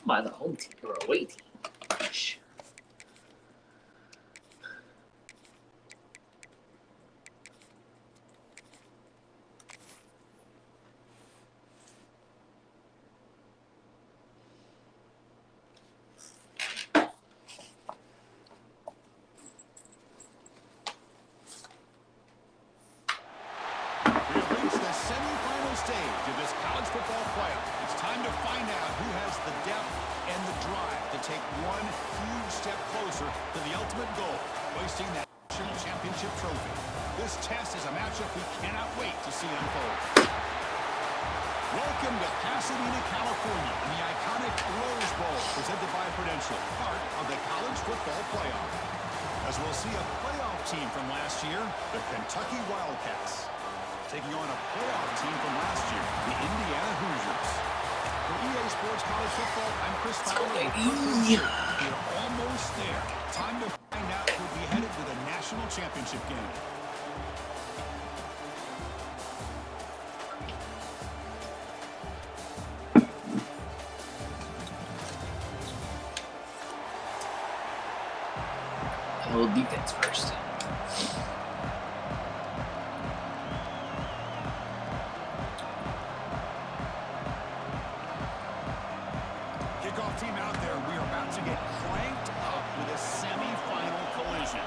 by the home team or away team. Gosh. Semifinal stage of this college football playoff. It's time to find out who has the depth and the drive to take one huge step closer to the ultimate goal, hoisting that national championship trophy. This test is a matchup we cannot wait to see unfold. Welcome to Pasadena, California, in the iconic Rose Bowl, presented by Prudential, part of the college football playoff. As we'll see a playoff team from last year, the Kentucky Wildcats, taking on a playoff team from last year, the Indiana Hoosiers. For EA Sports College Football, I'm Chris Fowler. We're almost there. Time to find out who'll be headed to the national championship game. A little defense first. Kickoff team out there. We are about to get cranked up with a semi-final collision.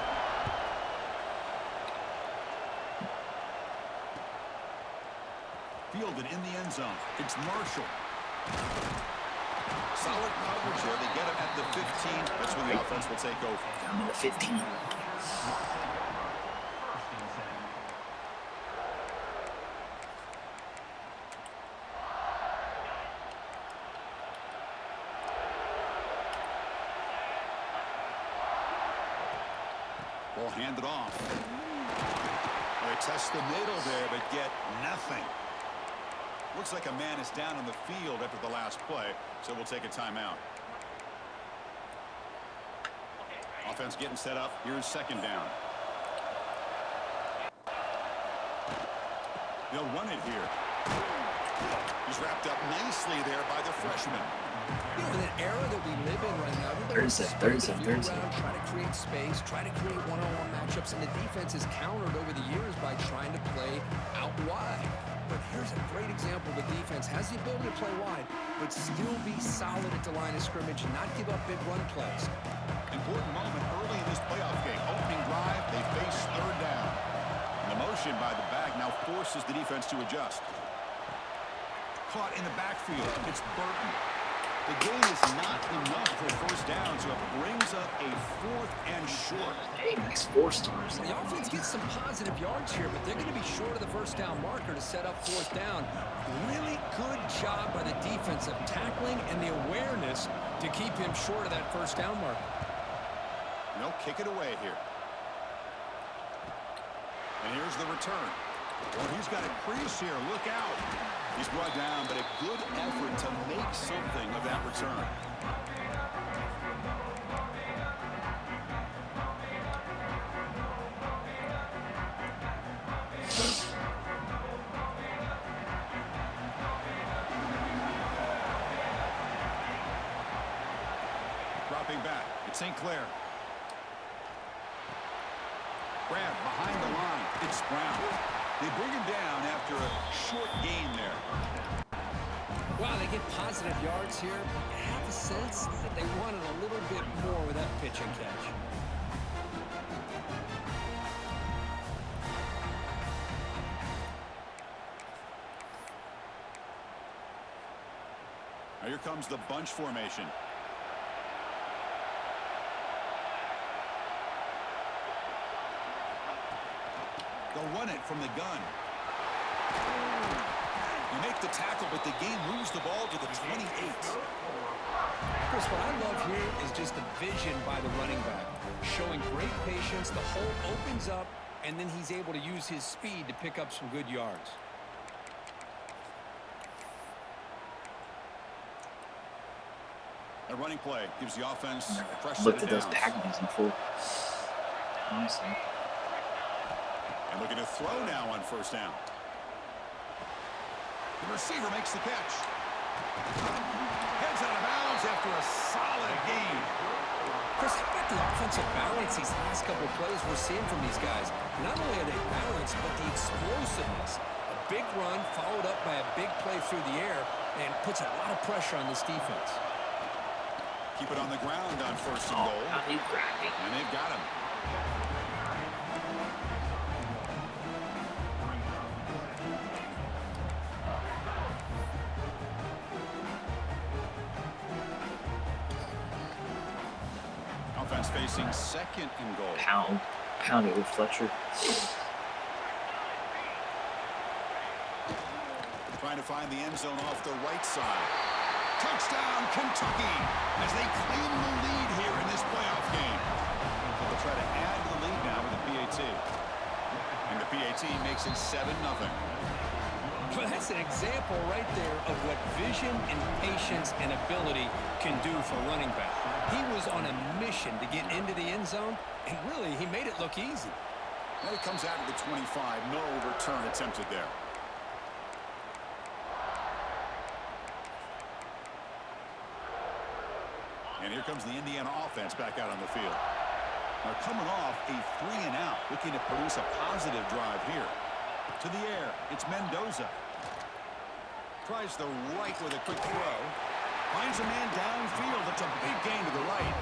Fielded in the end zone. It's Marshall. Solid coverage there. They get him at the 15. That's when the offense will take over. I'm at the 15. Ball handed off. They test the middle there, but get nothing. Looks like a man is down on the field after the last play, so we'll take a timeout. Offense getting set up. Here's second down. They'll run it here. He's wrapped up nicely there by the freshman. You know, in an era that we live in right now, try to create space, try to create one-on-one matchups, and the defense is countered over the years by trying to play out wide. But here's a great example. The defense has the ability to play wide, but still be solid at the line of scrimmage and not give up big run plays. Important moment early in this playoff game. Opening drive, they face third down. And the motion by the back now forces the defense to adjust. Caught in the backfield. It's Burton. The gain is not enough for first down, so it brings up a 4th and short. Hey, nice 4 stars. The offense gets some positive yards here, but they're going to be short of the first down marker to set up 4th down. Really good job by the defense of tackling and the awareness to keep him short of that first down marker. They'll kick it away here. And here's the return. Well, he's got a crease here. Look out. He's brought down, but a good effort to make something of that return. Dropping back. It's St. Clair. Brad behind the line. It's Brown. They bring him down after a short gain there. Wow, they get positive yards here. I have a sense that they wanted a little bit more with that pitch and catch. Now here comes the bunch formation. They'll run it from the gun. You make the tackle, but the game moves the ball to the 28. Chris, what I love here is just the vision by the running back. Showing great patience, the hole opens up, and then he's able to use his speed to pick up some good yards. A running play gives the offense a fresh set Looked of at those downs. packages in full. Honestly. And looking to throw now on first down. The receiver makes the catch. Heads out of bounds after for a solid gain. Chris, how about the offensive balance these last couple plays we're seeing from these guys? Not only are they balanced, but the explosiveness. A big run followed up by a big play through the air and puts a lot of pressure on this defense. Keep it on the ground on 1st and goal. And they've got him. Offense facing 2nd and goal. Pound it with Fletcher. Trying to find the end zone off the right side. Touchdown, Kentucky, as they claim the lead here in this playoff game. But they'll try to add to the lead now with the PAT. And the PAT makes it 7-0. Well, that's an example right there of what vision and patience and ability can do for running back. He was on a mission to get into the end zone, and really, he made it look easy. Well, it comes out of the 25. No return attempted there. And here comes the Indiana offense back out on the field. Now coming off a 3-and-out, looking to produce a positive drive here. To the air, it's Mendoza. Tries the right with a quick throw. Finds a man downfield. That's a big gain to the right.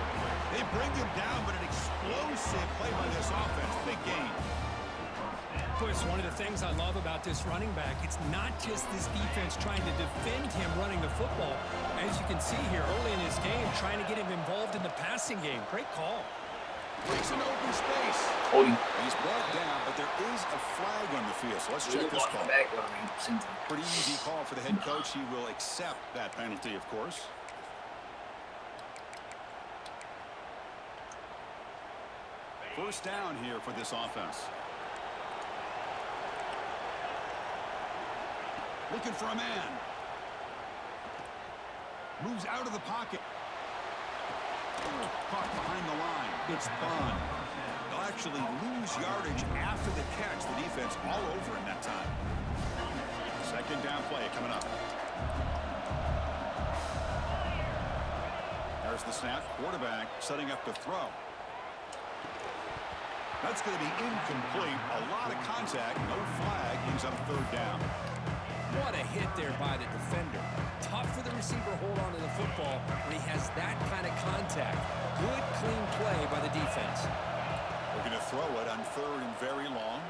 They bring him down, but an explosive play by this offense. Big gain. Boy, it's one of the things I love about this running back. It's not just this defense trying to defend him running the football. As you can see here early in this game, trying to get him involved in the passing game. Great call. Breaks an open space. Holding. He's brought down, but there is a flag on the field. So let's check this call. Pretty easy call for the head coach. He will accept that penalty, of course. First down here for this offense. Looking for a man. Moves out of the pocket. Caught behind the line. It's Bond. They'll actually lose yardage after the catch. The defense all over in that time. 2nd down play coming up. There's the snap. Quarterback setting up to throw. That's going to be incomplete. A lot of contact. No flag. Brings up 3rd down. What a hit there by the defender. Tough for the receiver to hold on to the football when he has that kind of contact. Good, clean play by the defense. We're going to throw it on 3rd and very long.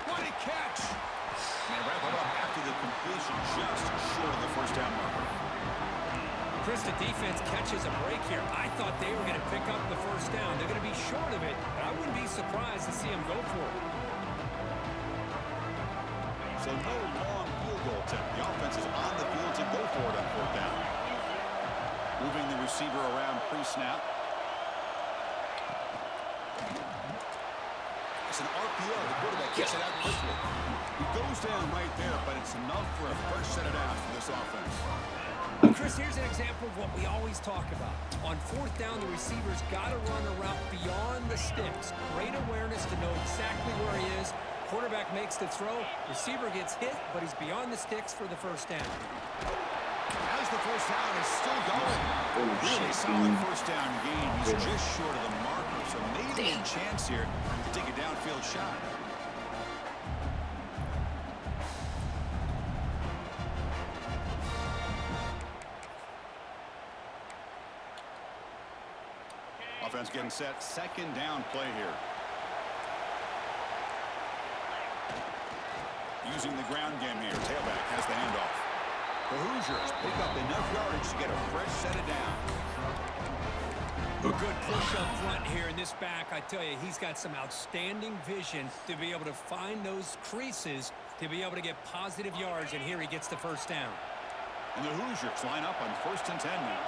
What a catch! And they wrap it up after the completion, just short of the 1st down marker. Chris, the defense catches a break here. I thought they were going to pick up the 1st down. They're going to be short of it, but I wouldn't be surprised to see them go for it. So no long field goal attempt. The offense is on the field to go for it on 4th down. Moving the receiver around pre-snap. It's an RPO. The quarterback gets it out quickly. He goes down right there, but it's enough for a first set of downs for this offense. Chris, here's an example of what we always talk about. On 4th down, the receiver's got to run a route beyond the sticks. Great awareness to know exactly where he is. Quarterback makes the throw. Receiver gets hit, but he's beyond the sticks for the 1st down. As the 1st down is still going. Really solid 1st down gain. He's just short of the marker, so maybe a chance here to take a downfield shot. Offense getting set. 2nd down play here. Using the ground game here. Tailback has the handoff. The Hoosiers pick up enough yardage to get a fresh set of downs. A good push up front here in this back. I tell you, he's got some outstanding vision to be able to find those creases to be able to get positive yards, and here he gets the 1st down. And the Hoosiers line up on 1st and 10 now.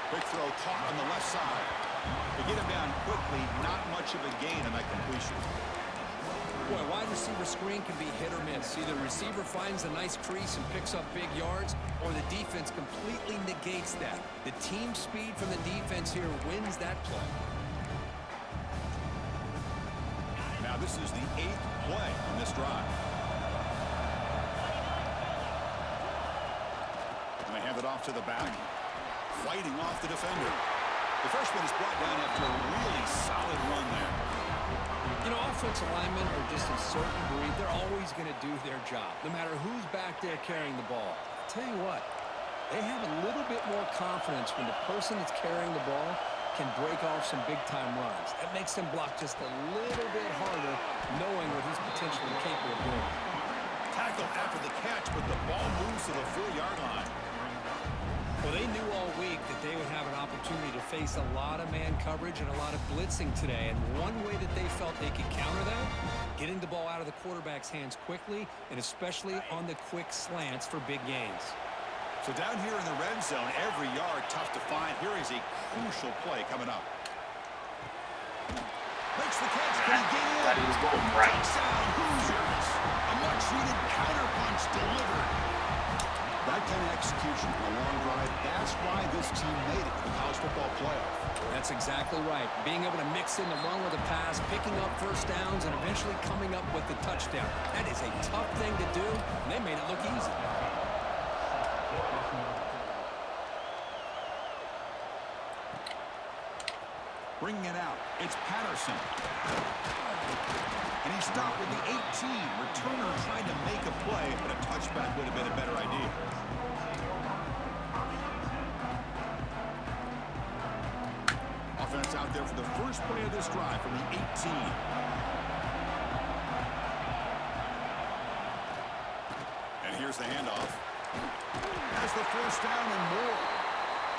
Quick throw caught on the left side. To get him down quickly, not much of a gain on that completion. Boy, wide receiver screen can be hit or miss. Either the receiver finds a nice crease and picks up big yards, or the defense completely negates that. The team speed from the defense here wins that play. Now this is the 8th play on this drive. it off to the back. Fighting off the defender. The freshman is brought down after a really solid run there. You know, offensive linemen are just a certain breed. They're always going to do their job, no matter who's back there carrying the ball. I'll tell you what, they have a little bit more confidence when the person that's carrying the ball can break off some big-time runs. That makes them block just a little bit harder, knowing what he's potentially capable of doing. Tackle after the catch, but the ball moves to the 4-yard line. Well, they knew all week that they would have an opportunity to face a lot of man coverage and a lot of blitzing today. And one way that they felt they could counter that, getting the ball out of the quarterback's hands quickly, and especially on the quick slants for big gains. So down here in the red zone, every yard tough to find. Here is a crucial play coming up. Makes the catch. Can he get in? Thought he was going right. Touchdown, Hoosiers. A much-needed counterpunch delivered. That kind of execution on a long drive, that's why this team made it to the college football playoff. That's exactly right. Being able to mix in the run with the pass, picking up first downs, and eventually coming up with the touchdown. That is a tough thing to do, and they made it look easy. Bringing it out, it's Patterson. And he stopped with the 18. Returner trying to make a play, but a touchback would have been a better idea. Offense out there for the first play of this drive from the 18. And here's the handoff. Has the first down and more.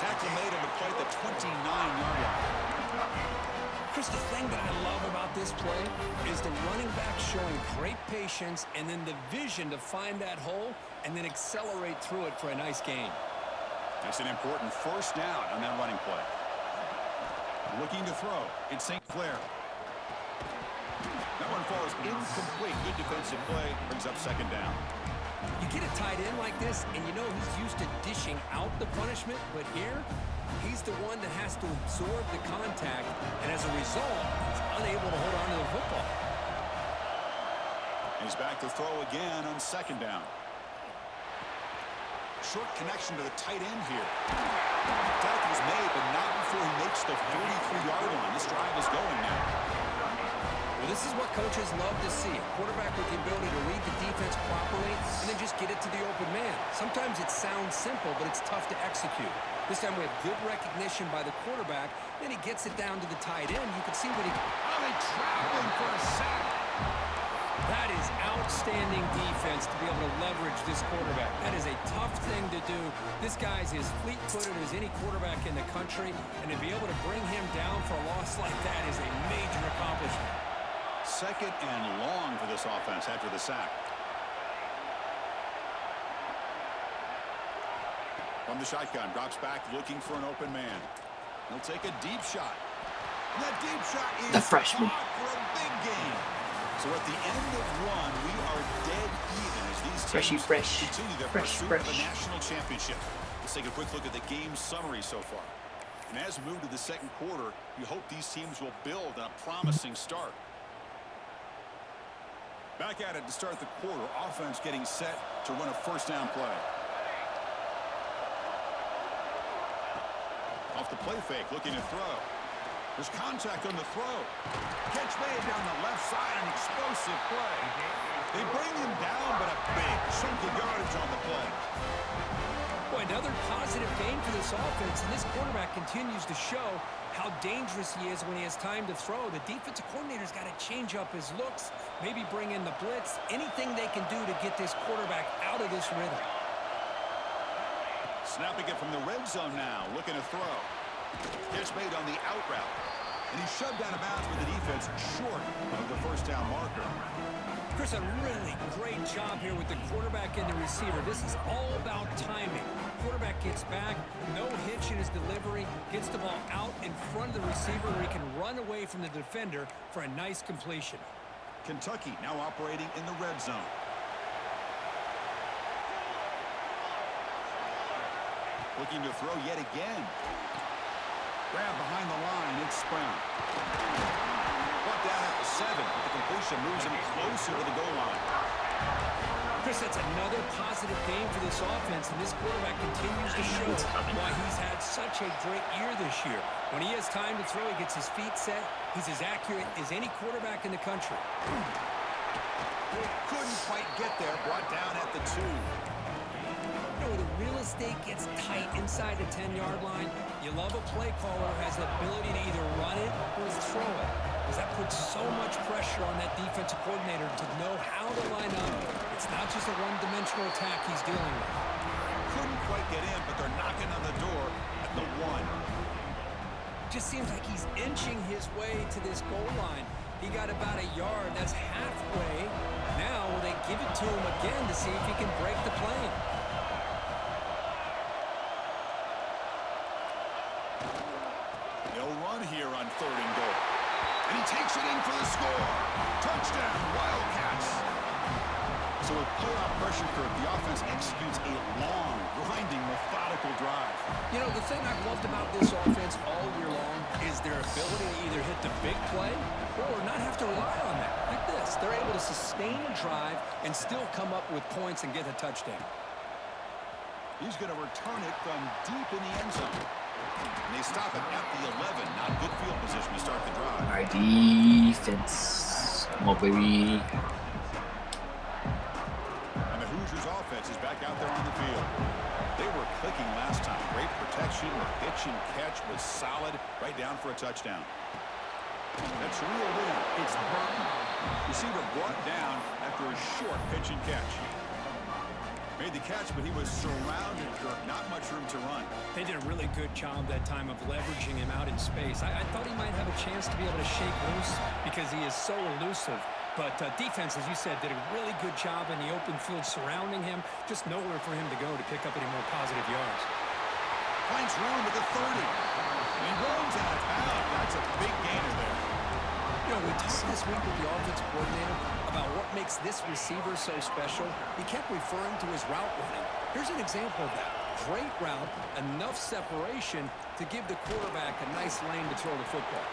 Tackle made him to play at the 29-yard line. Chris, the thing that I love about this play is the running back showing great patience and then the vision to find that hole and then accelerate through it for a nice gain. That's an important first down on that running play. Looking to throw. It's St. Clair. That one falls incomplete. Good defensive play. Brings up second down. You get a tight end like this, and you know he's used to dishing out the punishment, but here, he's the one that has to absorb the contact, and as a result, he's unable to hold on to the football. He's back to throw again on second down. Short connection to the tight end here. Tackle's made, but not before he makes the 43-yard line. This drive is going now. Well, this is what coaches love to see. A quarterback with the ability to read the defense properly and then just get it to the open man. Sometimes it sounds simple, but it's tough to execute. This time we have good recognition by the quarterback. Then he gets it down to the tight end. You can see what he... Oh, they trapped him for a sack. That is outstanding defense to be able to leverage this quarterback. That is a tough thing to do. This guy's as fleet-footed as any quarterback in the country, and to be able to bring him down for a loss like that is a major accomplishment. Second and long for this offense after the sack. From the shotgun, drops back looking for an open man. He'll take a deep shot. And that deep shot is the freshman for a big game. So at the end of one, we are dead even as these teams continue their pursuit of the national championship. Let's take a quick look at the game summary so far. And as we move to the second quarter, you hope these teams will build on a promising start. Back at it to start the quarter. Offense getting set to run a first down play. Off the play fake, looking to throw. There's contact on the throw. Catch made down the left side, an explosive play. They bring him down, but a big chunk of yardage on the play. Boy, another positive gain for this offense, and this quarterback continues to show how dangerous he is when he has time to throw. The defensive coordinator's got to change up his looks, maybe bring in the blitz, anything they can do to get this quarterback out of this rhythm. Snapping it from the red zone now, looking to throw. Catch made on the out route. And he's shoved out of bounds with the defense short of the first down marker. Chris, a really great job here with the quarterback and the receiver. This is all about timing. Quarterback gets back, no hitch in his delivery, gets the ball out in front of the receiver where he can run away from the defender for a nice completion. Kentucky now operating in the red zone. Looking to throw yet again. Grab behind the line, it's Brown. Brought down at the 7, but the completion moves him closer to the goal line. Chris, Chris, that's another positive game for this offense, and this quarterback continues to show why he's had such a great year this year. When he has time to throw, he gets his feet set. He's as accurate as any quarterback in the country. Couldn't quite get there, brought down at the 2. You know, the real estate gets tight inside the 10-yard line. You love a play caller who has the ability to either run it or throw it, because that puts so much pressure on that defensive coordinator to know how to line up. It's not just a one-dimensional attack he's dealing with. Couldn't quite get in, but they're knocking on the door at the 1. Just seems like he's inching his way to this goal line. He got about a yard. That's halfway. Now will they give it to him again to see if he can break the plane? They'll run here on 3rd and goal. And he takes it in for the score. Touchdown, Wildcats. So with playoff pressure curve, the offense executes a long, grinding, methodical drive. You know, the thing I've loved about this offense all year long is their ability to either hit the big play or not have to rely on that. Like this. They're able to sustain a drive and still come up with points and get a touchdown. He's going to return it from deep in the end zone. And they stop it at the 11. Not good field position to start the drive. All right, defense. Come on, baby. And the Hoosiers offense is back out there on the field. They were clicking last time. Great protection. The pitch and catch was solid. Right down for a touchdown. That's reeled in. It's Burton. Receiver brought down after a short pitch and catch. Made the catch, but he was surrounded, Kirk. Not much room to run. They did a really good job that time of leveraging him out in space. I thought he might have a chance to be able to shake loose because he is so elusive. But defense, as you said, did a really good job in the open field surrounding him. Just nowhere for him to go to pick up any more positive yards. Finds room at the 30. And he runs out of bounds. That's a big gainer there. You know, we talked this week with the offensive coordinator about what makes this receiver so special. He kept referring to his route running. Here's an example of that. Great route, enough separation to give the quarterback a nice lane to throw the football.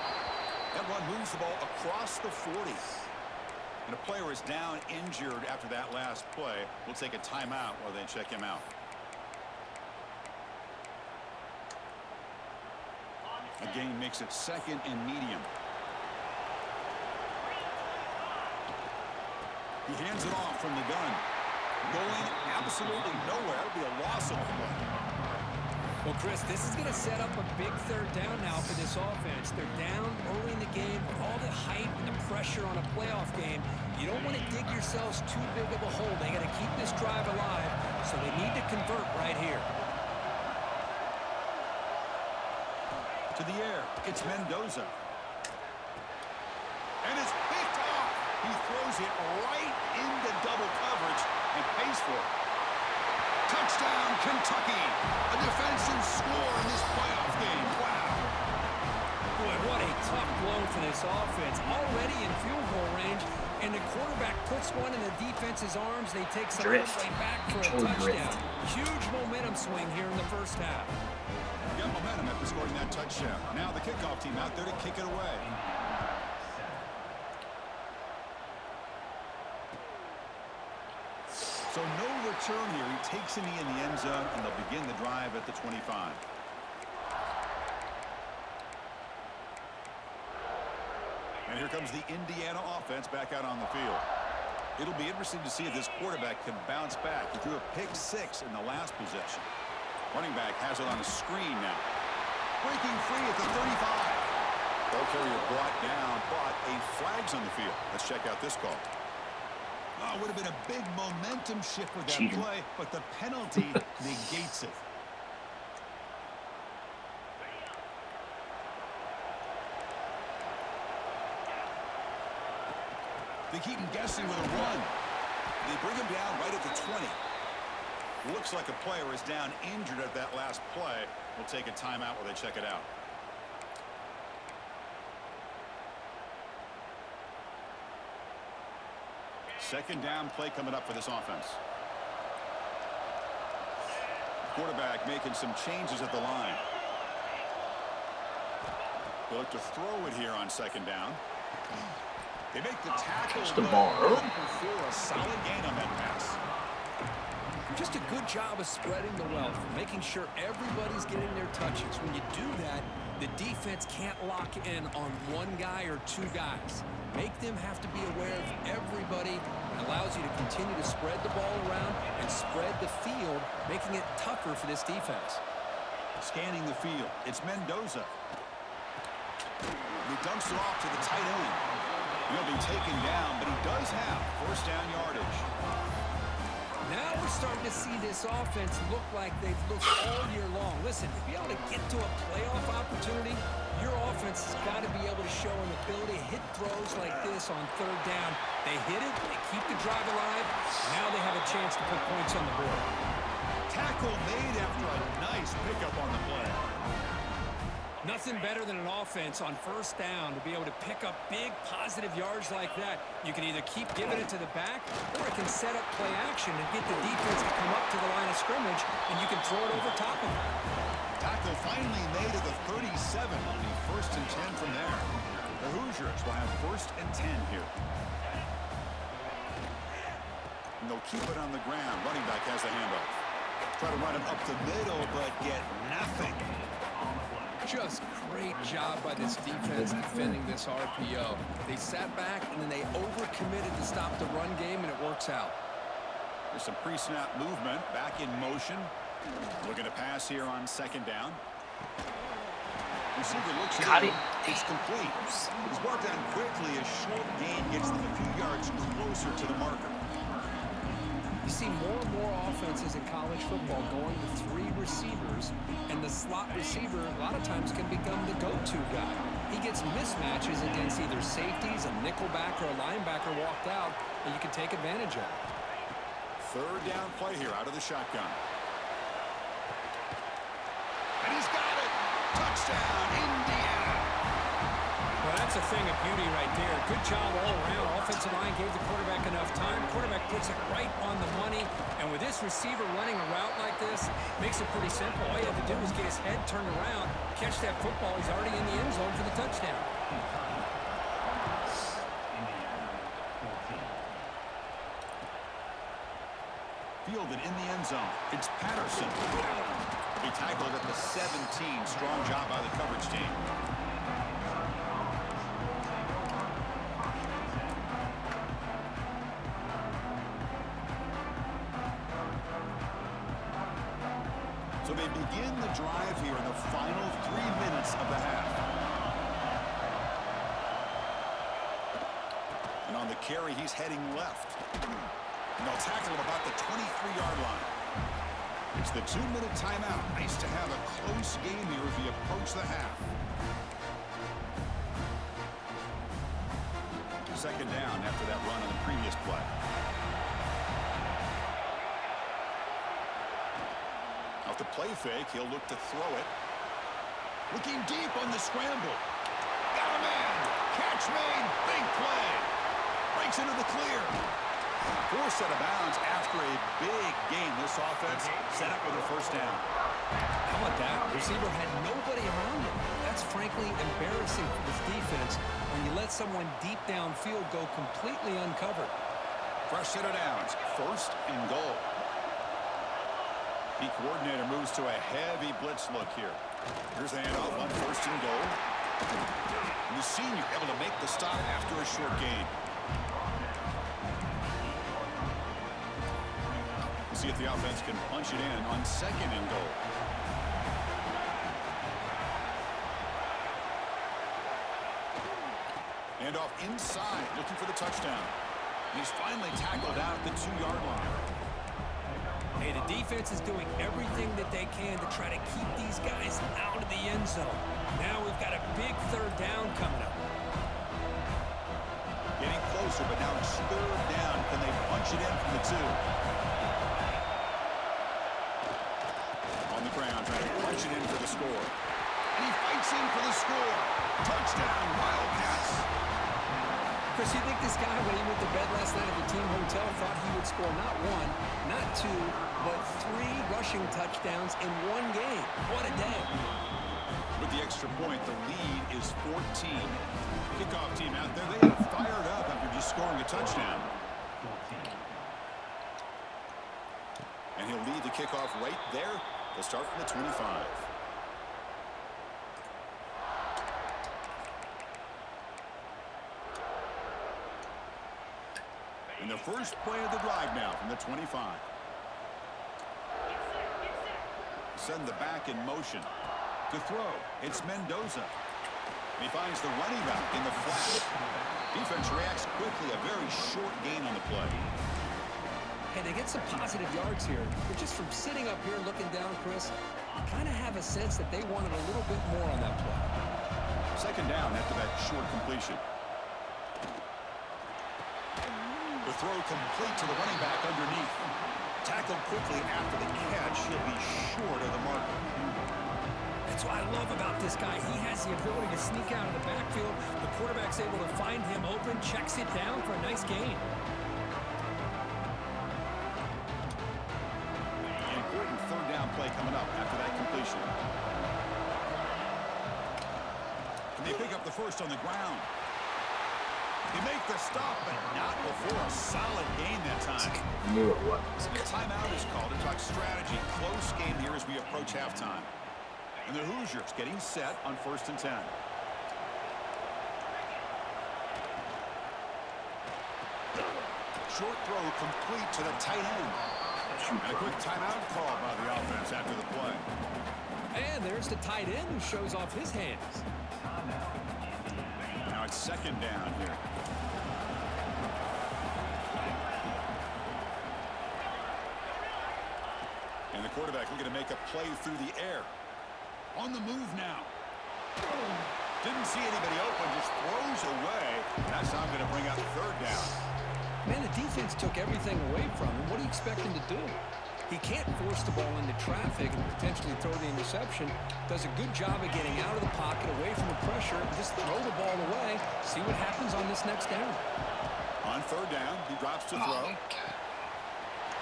That one moves the ball across the 40. And a player is down injured after that last play. We'll take a timeout while they check him out. The game makes it 2nd and medium. He hands it off from the gun. Going absolutely nowhere. It'll be a loss of the play. Well, Chris, this is going to set up a big 3rd down now for this offense. They're down early in the game with all the hype and the pressure on a playoff game. You don't want to dig yourselves too big of a hole. They got to keep this drive alive, so they need to convert right here. To the air, it's Mendoza. And it's picked off. He throws it right into double coverage and pays for it. Touchdown, Kentucky. A defensive score in this playoff game. Wow. Boy, what a tough blow for this offense. Already in field goal range, and the quarterback puts one in the defense's arms. They take some way back for a touchdown. Huge momentum swing here in the first half. Got momentum after scoring that touchdown. Now the kickoff team out there to kick it away. So no return here. He takes a knee in the end zone, and they'll begin the drive at the 25. And here comes the Indiana offense back out on the field. It'll be interesting to see if this quarterback can bounce back. He threw a pick 6 in the last possession. Running back has it on a screen now. Breaking free at the 35. Ball carrier brought down, but a flag's on the field. Let's check out this call. Oh, it would have been a big momentum shift with that play, but the penalty negates it. They keep him guessing with a run. They bring him down right at the 20. Looks like a player is down injured at that last play. We'll take a timeout while they check it out. Second down play coming up for this offense. Quarterback making some changes at the line. They look to throw it here on second down. They make the tackle. Catch the ball early. For a solid gain on that pass. Just a good job of spreading the wealth, making sure everybody's getting their touches. When you do that, the defense can't lock in on one guy or two guys. Make them have to be aware of everybody. It allows you to continue to spread the ball around and spread the field, making it tougher for this defense. Scanning the field, it's Mendoza. He dumps it off to the tight end. He'll be taken down, but he does have first down yardage. Now we're starting to see this offense look like they've looked all year long. Listen, to be able to get to a playoff opportunity, your offense has got to be able to show an ability to hit throws like this on third down. They hit it, they keep the drive alive. Now they have a chance to put points on the board. Tackle made after a nice pickup on the play. Nothing better than an offense on first down to be able to pick up big positive yards like that. You can either keep giving it to the back, or it can set up play action and get the defense to come up to the line of scrimmage, and you can throw it over top of it. Tackle finally made at the 37 on the 1st and 10 from there. The Hoosiers will have 1st and 10 here. And they'll keep it on the ground. Running back has the handoff. Try to run it up the middle, but get nothing. Just great job by this defense defending this RPO. They sat back, and then they overcommitted to stop the run game, and it works out. There's some pre-snap movement. Back in motion. Looking to pass here on 2nd down. Receiver looks Got in. it. It's complete. He's brought down quickly. A short gain gets them a few yards closer to the marker. You see more and more offenses in college football going with 3 receivers, and the slot receiver a lot of times can become the go-to guy. He gets mismatches against either safeties, a nickelback, or a linebacker walked out, and you can take advantage of it. 3rd down play here out of the shotgun. And he's got it. Touchdown, Indiana. Well, that's a thing of beauty right there. Good job all around. Offensive line gave the quarterback enough time. Quarterback puts it right on the money. And with this receiver running a route like this, makes it pretty simple. All you have to do is get his head turned around, catch that football. He's already in the end zone for the touchdown. Fielded in the end zone. It's Patterson. He tackled at the 17. Strong job by the coverage team. So they begin the drive here in the final 3 minutes of the half. And on the carry, he's heading left. And they'll tackle him about the 23-yard line. It's the 2-minute timeout. Nice to have a close game here as we approach the half. 2nd down after that run on the previous play. Off the play fake, he'll look to throw it. Looking deep on the scramble. Got a man. Catch made. Big play. Breaks into the clear. Forced out of bounds after a big game. This offense set up with a 1st down. How about that? Receiver had nobody around him. That's frankly embarrassing for this defense when you let someone deep downfield go completely uncovered. Fresh set of downs. 1st and goal. The coordinator moves to a heavy blitz look here. Here's the handoff on 1st and goal. And the senior able to make the stop after a short gain. See if the offense can punch it in on 2nd and goal. Handoff inside, looking for the touchdown. And he's finally tackled out at the 2-yard line. Hey, the defense is doing everything that they can to try to keep these guys out of the end zone. Now we've got a big 3rd down coming up. Getting closer, but now it's 3rd down. Can they punch it in from the 2? On the ground, trying to punch it in for the score. And he fights in for the score. Touchdown, Wildcats. Chris, you think this guy, when he went to bed last night at the team hotel, thought he would score not 1, not 2, but 3 rushing touchdowns in 1 game? What a day. With the extra point, the lead is 14. Kickoff team out there, they are fired up after just scoring a touchdown. And he'll lead the kickoff right there. They'll start from the 25. And the first play of the drive now from the 25. Send the back in motion. To throw, it's Mendoza. He finds the running back in the flat. Defense reacts quickly. A very short gain on the play. Hey, they get some positive yards here, but just from sitting up here looking down, Chris, I kind of have a sense that they wanted a little bit more on that play. Second down after that short completion. The throw complete to the running back underneath. Tackled quickly after the catch. He'll be short of the marker. That's what I love about this guy. He has the ability to sneak out of the backfield. The quarterback's able to find him open, checks it down for a nice gain. Important third down play coming up after that completion. And they pick up the first on the ground. They make the stop, but not before a solid gain that time. Knew it was. A timeout is called to talk strategy. Close game here as we approach halftime. And the Hoosiers getting set on 1st and 10. Short throw complete to the tight end. And a quick timeout call by the offense after the play. And there's the tight end who shows off his hands. Now it's second down here. And the quarterback looking to make a play through the air. On the move now. Didn't see anybody open, just throws away. That's how I'm going to bring up third down. Man, the defense took everything away from him. What do you expect him to do? He can't force the ball into traffic and potentially throw the interception. Does a good job of getting out of the pocket, away from the pressure, and just throw the ball away. See what happens on this next down. On third down, he drops to throw.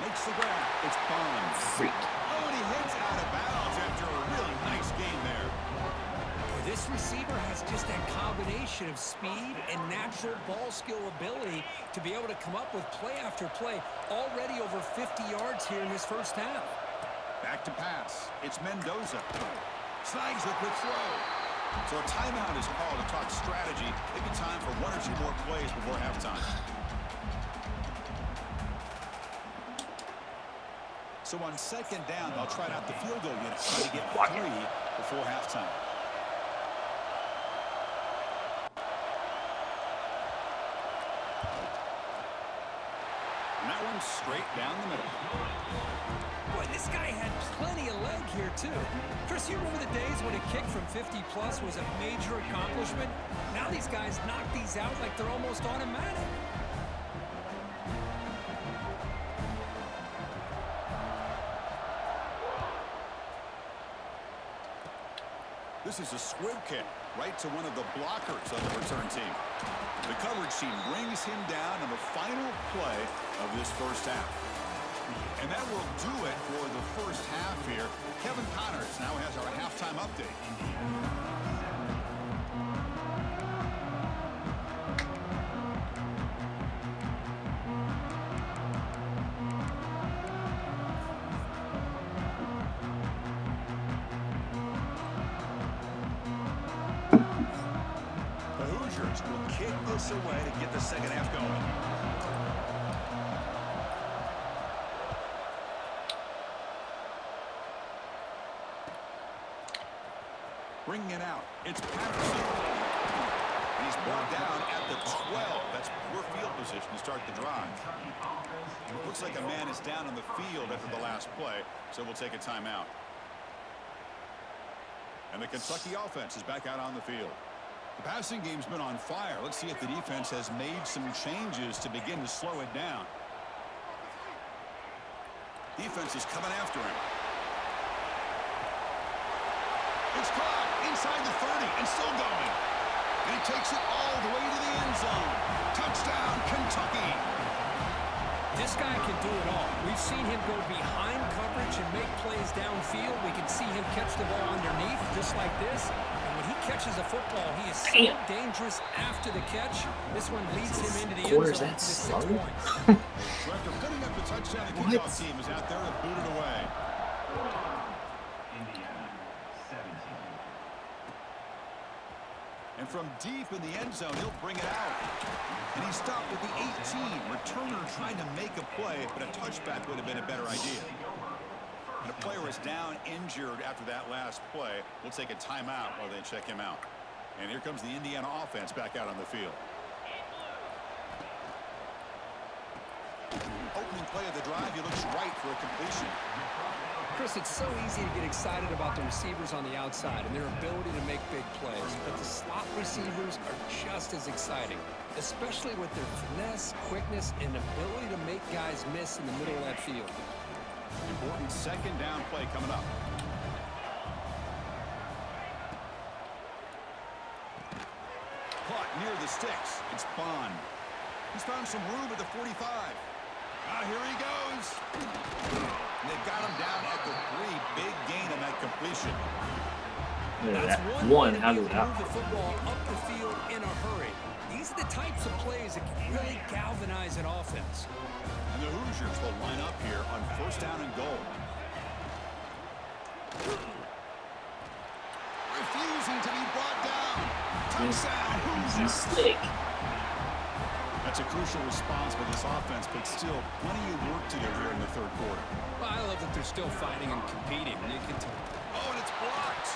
Makes the grab. It's Bond. Freak. Oh, and he hits out of bounds after a really nice gain there. This receiver has just that combination of speed and natural ball skill ability to be able to come up with play after play. Already over 50 yards here in this first half. Back to pass. It's Mendoza. Snags the quick throw. So a timeout is called to talk strategy. Maybe time for one or two more plays before halftime. So on second down, they'll try out the field goal unit, try to get 3 before halftime. And that one's straight down the middle. Boy, this guy had plenty of leg here, too. Chris, you remember the days when a kick from 50-plus was a major accomplishment? Now these guys knock these out like they're almost automatic. This is a squib kick right to one of the blockers of the return team. The coverage team brings him down in the final play of this first half. And that will do it for the first half here. Kevin Connors now has our halftime update. Will kick this away to get the second half going. Bringing it out, it's Patterson. And he's brought down at the 12. That's poor field position to start the drive. Looks like a man is down on the field after the last play, so we'll take a timeout. And the Kentucky offense is back out on the field. The passing game's been on fire. Let's see if the defense has made some changes to begin to slow it down. Defense is coming after him. It's caught inside the 30 and still going. And he takes it all the way to the end zone. Touchdown, Kentucky. This guy can do it all. We've seen him go behind coverage and make plays downfield. We can see him catch the ball underneath just like this. And when he catches a football, he is so Damn. dangerous after the catch. This one leads him into the end Quarter's zone that for the 6 slow? points. So after putting up the touchdown, the What? kickoff team is out there to boot it away. And from deep in the end zone, he'll bring it out. And he stopped at the 18. Returner trying to make a play, but a touchback would have been a better idea. And a player is down injured after that last play. We'll take a timeout while they check him out. And here comes the Indiana offense back out on the field. Opening play of the drive, he looks right for a completion. Chris, it's so easy to get excited about the receivers on the outside and their ability to make big plays, but the slot receivers are just as exciting, especially with their finesse, quickness, and ability to make guys miss in the middle of that field. Important second down play coming up. Caught near the sticks. It's Bond. He's found some room at the 45. Here he goes. And they've got him down at the 3. Big gain on that completion. That's That's one. way to How be did able to that? move the football up the field in a hurry. These are the types of plays that can really galvanize an offense. And the Hoosiers will line up here on first down and goal. Refusing to be brought down. Touchdown, Hoosiers. Slick. That's a crucial response for this offense, but still plenty of work to do here in the third quarter. Well, I love that they're still fighting and competing. They can Oh, and it's blocked.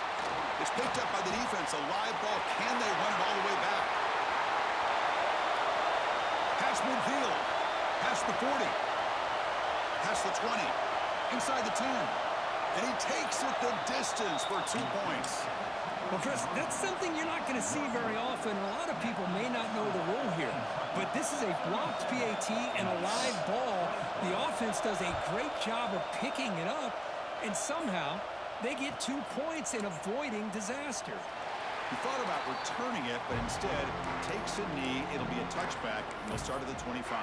It's picked up by the defense. A live ball. Can they run it all the way back? Pass midfield. Past the 40. Past the 20. Inside the 10. And he takes it the distance for 2 points. Well, Chris, that's something you're not going to see very often. A lot of people may not know the rule here, but this is a blocked PAT and a live ball. The offense does a great job of picking it up, and somehow they get 2 points in avoiding disaster. He thought about returning it, but instead takes a knee. It'll be a touchback, and they'll start at the 25.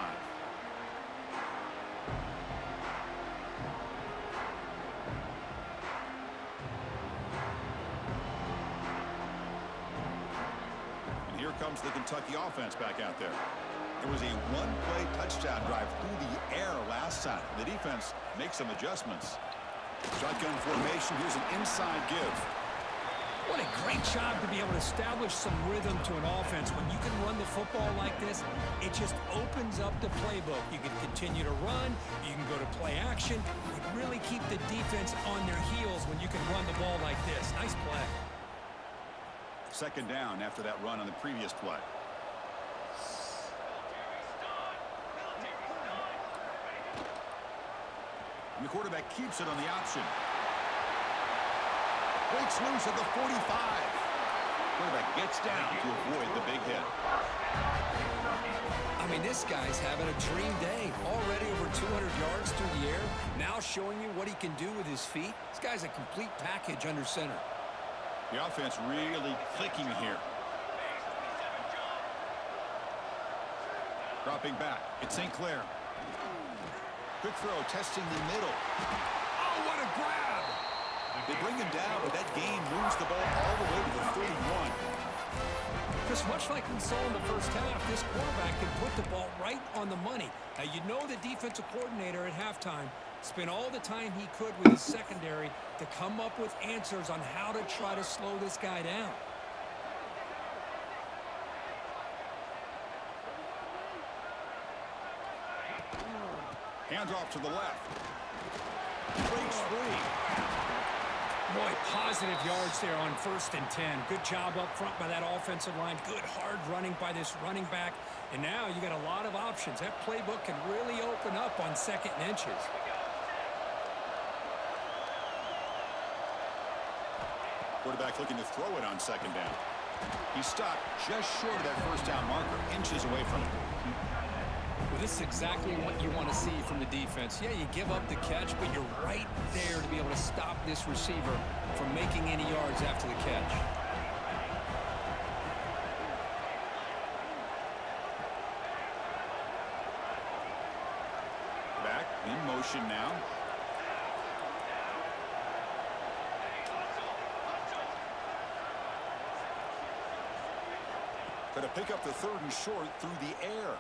Comes the Kentucky offense back out there. It was a one-play touchdown drive through the air last time. The defense makes some adjustments. Shotgun formation. Here's an inside give. What a great job to be able to establish some rhythm to an offense. When you can run the football like this, it just opens up the playbook. You can continue to run. You can go to play action. You really keep the defense on their heels when you can run the ball like this. Nice play. Second down after that run on the previous play. And the quarterback keeps it on the option. Breaks loose at the 45. Quarterback gets down to avoid the big hit. I mean, this guy's having a dream day. Already over 200 yards through the air. Now showing you what he can do with his feet. This guy's a complete package under center. The offense really clicking here. Dropping back. It's St. Clair. Quick throw, testing the middle. Oh, what a grab! They bring him down, but that gain moves the ball all the way to the 31. Chris, much like we saw in the first half, this quarterback can put the ball right on the money. Now, you know the defensive coordinator at halftime spent all the time he could with his secondary to come up with answers on how to try to slow this guy down. Hands off to the left. Breaks free. Boy, positive yards there on 1st and 10. Good job up front by that offensive line. Good hard running by this running back. And now you got a lot of options. That playbook can really open up on 2nd and inches. Quarterback looking to throw it on 2nd down. He stopped just short of that 1st down marker, inches away from it. Well, this is exactly what you want to see from the defense. Yeah, you give up the catch, but you're right there to be able to stop this receiver from making any yards after the catch. Back in motion now. Going to pick up the 3rd and short through the air.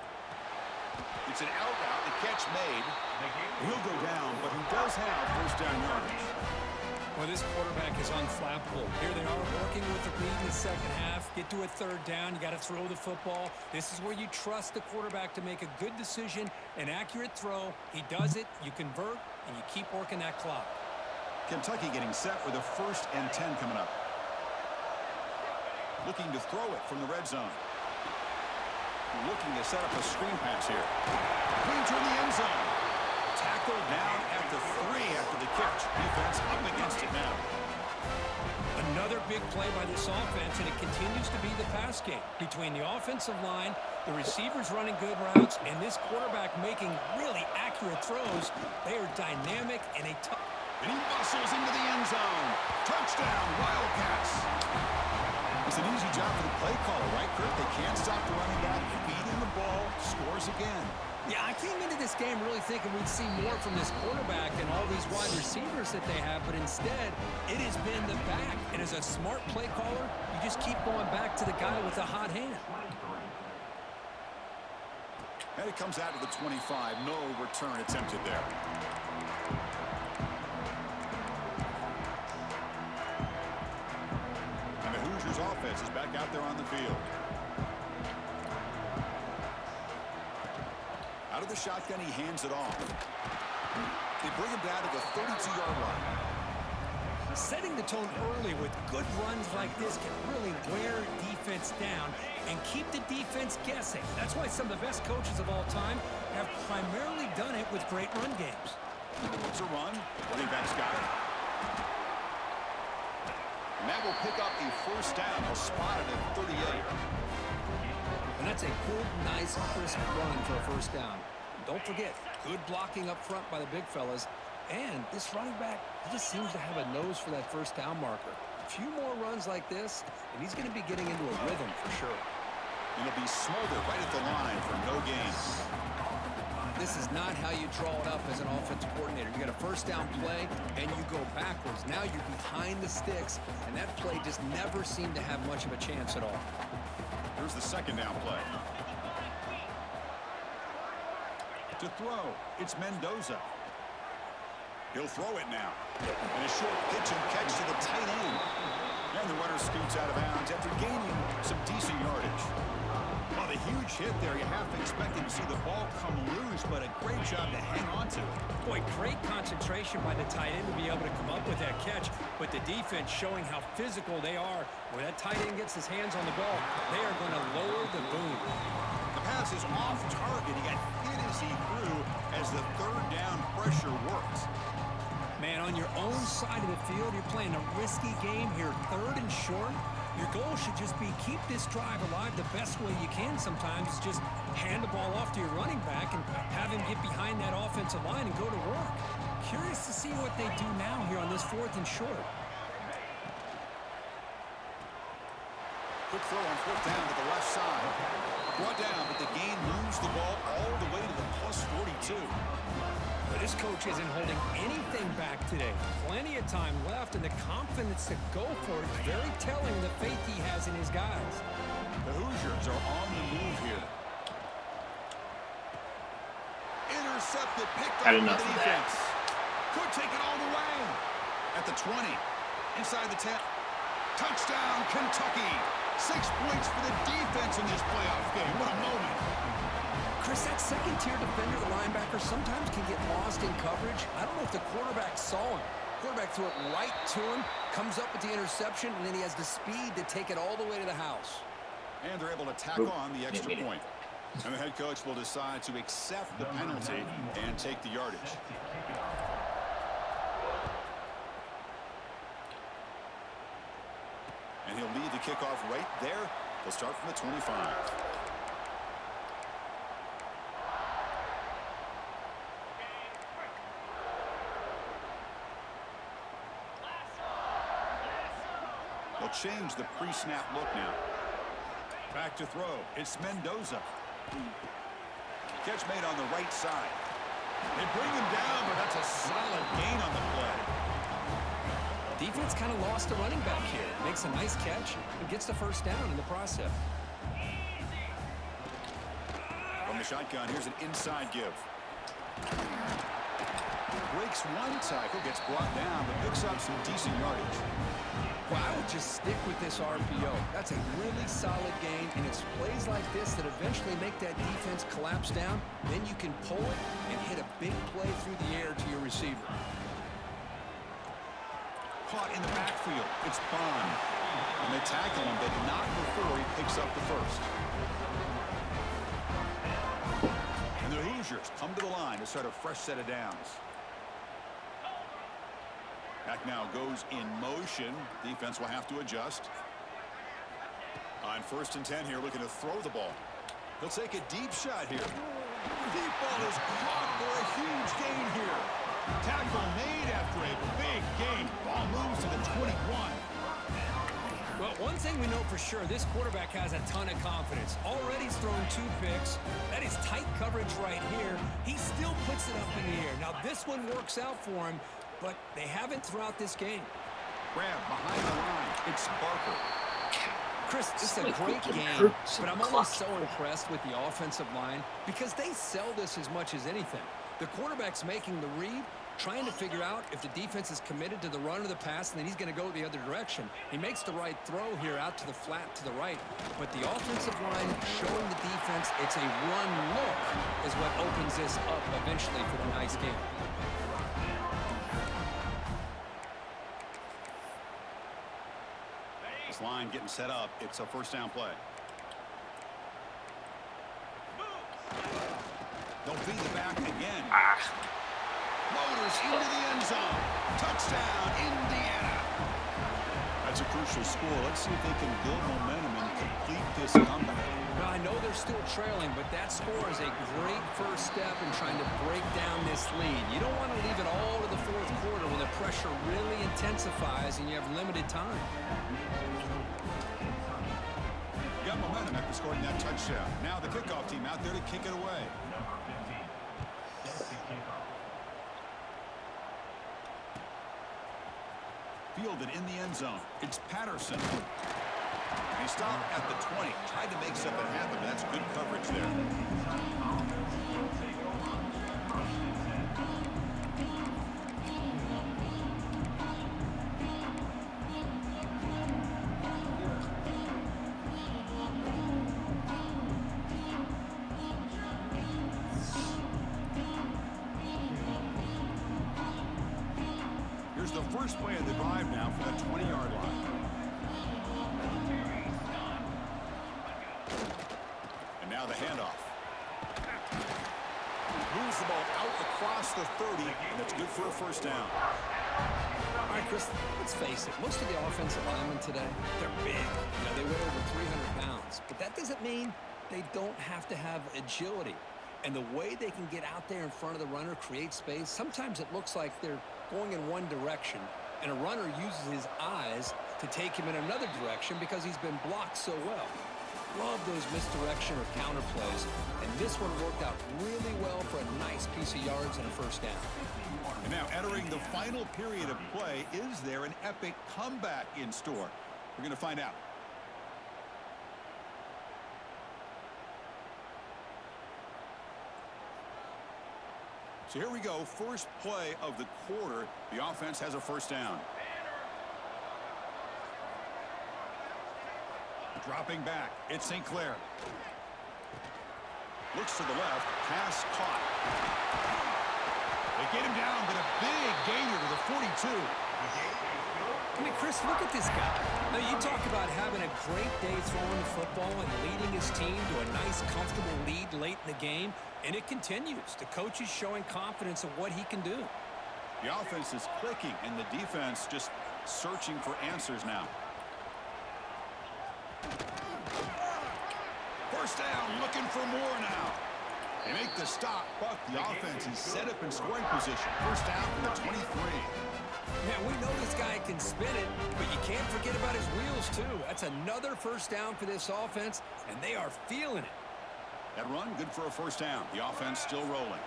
It's an out route. The catch made. He'll go down, but he does have first down yardage. Well, this quarterback is unflappable. Here they are working with the lead in the second half. Get to a 3rd down. You got to throw the football. This is where you trust the quarterback to make a good decision, an accurate throw. He does it. You convert, and you keep working that clock. Kentucky getting set with a 1st and 10 coming up. Looking to throw it from the red zone. Looking to set up a screen pass here. Clean to the end zone. Tackled down at the 3 after the catch. Defense up against it now. Another big play by this offense, and it continues to be the pass game. Between the offensive line, the receivers running good routes, and this quarterback making really accurate throws, they are dynamic and a tough. And he bustles into the end zone. Touchdown, Wildcats. It's an easy job for the play caller, right, Kurt? They can't stop the running back, feeding the ball, scores again. Yeah, I came into this game really thinking we'd see more from this quarterback and all these wide receivers that they have, but instead, it has been the back. And as a smart play caller, you just keep going back to the guy with the hot hand. And it comes out to the 25. No return attempted there. And the Hoosiers offense is back out there on the field. Out of the shotgun, he hands it off. They bring him down to the 32-yard line. Setting the tone early with good runs like this can really wear defense down and keep the defense guessing. That's why some of the best coaches of all time have primarily done it with great run games. It's a run. Running back's got it. And that will pick up a first down. They'll spot it at 38. And that's a good, nice, crisp run for a first down. Don't forget, good blocking up front by the big fellas. And this running back, he just seems to have a nose for that first down marker. A few more runs like this, and he's going to be getting into a rhythm for sure. And he'll be smothered right at the line for no gain. This is not how you draw it up as an offensive coordinator. You got a first down play, and you go backwards. Now you're behind the sticks, and that play just never seemed to have much of a chance at all. Here's the second down play. To throw, it's Mendoza. He'll throw it now. And a short pitch and catch to the tight end. And the runner scoots out of bounds after gaining some decent yardage. Well, the huge hit there, you half expected to see the ball come loose, but a great job to hang on to. Boy, great concentration by the tight end to be able to come up with that catch, but the defense showing how physical they are. When that tight end gets his hands on the ball, they are going to lower the boom. The pass is off target. He got hit as he threw as the 3rd down pressure works. Man, on your own side of the field, you're playing a risky game here, 3rd and short. Your goal should just be keep this drive alive the best way you can sometimes. Is just hand the ball off to your running back and have him get behind that offensive line and go to work. Curious to see what they do now here on this 4th and short. Quick throw on 4th down to the left side. Brought down, but the gain moves the ball all the way to the plus 42. But this coach isn't holding anything back today. Plenty of time left, and the confidence to go for it is very telling of the faith he has in his guys. The Hoosiers are on the move here. Intercepted, picked up by the defense. Could take it all the way. At the 20, inside the 10. Touchdown, Kentucky. 6 points for the defense in this playoff game. What a moment. Chris, that second-tier defender, the linebacker, sometimes can get lost in coverage. I don't know if the quarterback saw him. Quarterback threw it right to him, comes up with the interception, and then he has the speed to take it all the way to the house. And they're able to tack on the extra point. And the head coach will decide to accept the penalty and take the yardage. And he'll lead the kickoff right there. They'll start from the 25. They'll change the pre-snap look now. Back to throw. It's Mendoza. Catch made on the right side. They bring him down, but that's a solid gain on the play. Defense kind of lost the running back here. Makes a nice catch and gets the first down in the process. shotgun. Here's an inside give. Breaks one tackle, gets brought down, but picks up some decent yardage. Well, I would just stick with this RPO. That's a really solid game, and it's plays like this that eventually make that defense collapse down. Then you can pull it and hit a big play through the air to your receiver. Caught in the backfield. It's Bond. And they tackle him, but not before he picks up the first. And the Hoosiers come to the line to start a fresh set of downs. Back now goes in motion. Defense will have to adjust. On 1st and 10 here, looking to throw the ball. He'll take a deep shot here. Deep ball is caught for a huge gain here. Tackle made after a big gain. Ball moves to the 21. Well, one thing we know for sure, this quarterback has a ton of confidence. Already he's thrown 2 picks. That is tight coverage right here. He still puts it up in the air. Now, this one works out for him, but they haven't throughout this game. Grab behind the line. It's Barker. Chris, this is a great game, but I'm almost so impressed with the offensive line because they sell this as much as anything. The quarterback's making the read, trying to figure out if the defense is committed to the run or the pass, and then he's going to go the other direction. He makes the right throw here out to the flat to the right, but the offensive line showing the defense it's a run look is what opens this up eventually for the nice game. This line getting set up. It's a 1st down play. They'll feed the back again. Motors into the end zone. Touchdown, Indiana. That's a crucial score. Let's see if they can build momentum and complete this comeback. Now, I know they're still trailing, but that score is a great first step in trying to break down this lead. You don't want to leave it all to the 4th quarter when the pressure really intensifies and you have limited time. Got momentum after scoring that touchdown. Now the kickoff team out there to kick it away. Fielded in the end zone. It's Patterson. He stopped at the 20. Tried to make something happen, but that's good coverage there. Here's the first play of the drive now for the 20-yard line. And now the handoff. Moves the ball out across the 30, and it's good for a 1st down. All right, Chris, let's face it. Most of the offensive linemen today, they're big. You know, they weigh over 300 pounds. But that doesn't mean they don't have to have agility. And the way they can get out there in front of the runner, create space, sometimes it looks like they're going in one direction, and a runner uses his eyes to take him in another direction because he's been blocked so well. Love those misdirection or counter plays, and this one worked out really well for a nice piece of yards and a 1st down. And now entering the final period of play, is there an epic comeback in store? We're going to find out. So here we go, first play of the quarter. The offense has a 1st down. Dropping back, it's St. Clair. Looks to the left, pass caught. They get him down, but a big gainer to the 42. I mean, Chris, look at this guy. Now, you talk about having a great day throwing the football and leading his team to a nice, comfortable lead late in the game, and it continues. The coach is showing confidence of what he can do. The offense is clicking, and the defense just searching for answers now. 1st down, looking for more now. They make the stop, but the offense is set up in scoring position. 1st down from the 23. Man, we know this guy can spin it, but you can't forget about his wheels, too. That's another 1st down for this offense, and they are feeling it. That run, good for a 1st down. The offense still rolling.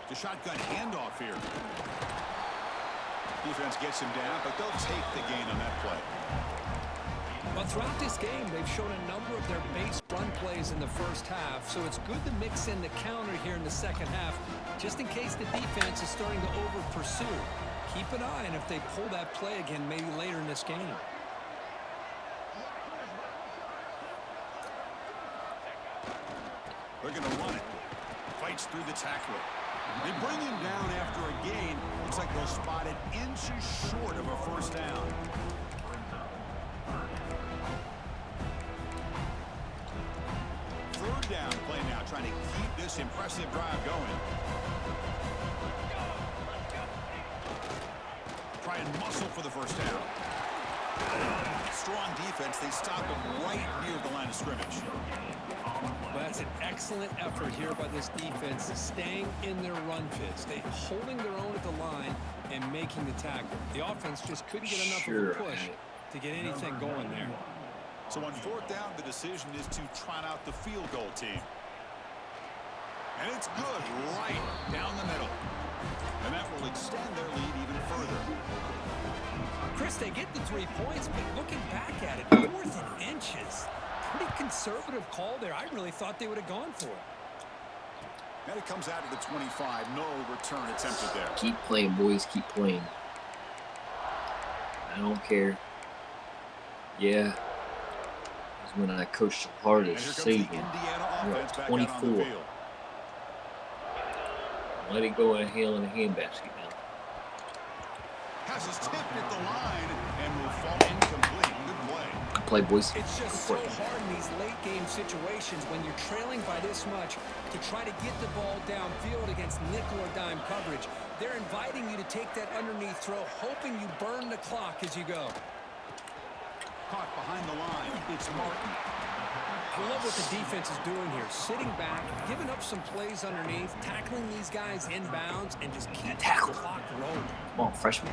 The shotgun handoff here. Defense gets him down, but they'll take the gain on that play. Well, throughout this game, they've shown a number of their base run plays in the first half, so it's good to mix in the counter here in the second half, just in case the defense is starting to over-pursue. Keep an eye on if they pull that play again maybe later in this game. They're going to run it. Fights through the tackle. They bring him down after a gain. Looks like they'll spot it inches short of a first down. Third down play now, trying to keep this impressive drive going. Try and muscle for the first down. Strong defense. They stop him right near the line of scrimmage. Well, that's an excellent effort here by this defense, staying in their run fits. They holding their own at the line and making the tackle. The offense just couldn't get enough of a push to get anything going there. So on fourth down, the decision is to trot out the field goal team. And it's good right down the middle. And that will extend their lead even further. Chris, they get the 3 points, but looking back at it, 4th and inches. Pretty conservative call there. I really thought they would have gone for it. And it comes out of the 25. No return attempted there. Keep playing, boys. Keep playing. I don't care. Yeah. That's when I coached the hardest. Saving. 24. Let it go in a handbasket now. Pass is tipped at the line and will fall incomplete. Good play. Good play, boys. It's just so hard in these late game situations when you're trailing by this much to try to get the ball downfield against nickel or dime coverage. They're inviting you to take that underneath throw, hoping you burn the clock as you go. Caught behind the line. It's Martin. I love what the defense is doing here. Sitting back, giving up some plays underneath, tackling these guys inbounds, and just keep the clock rolling. Come on, freshman.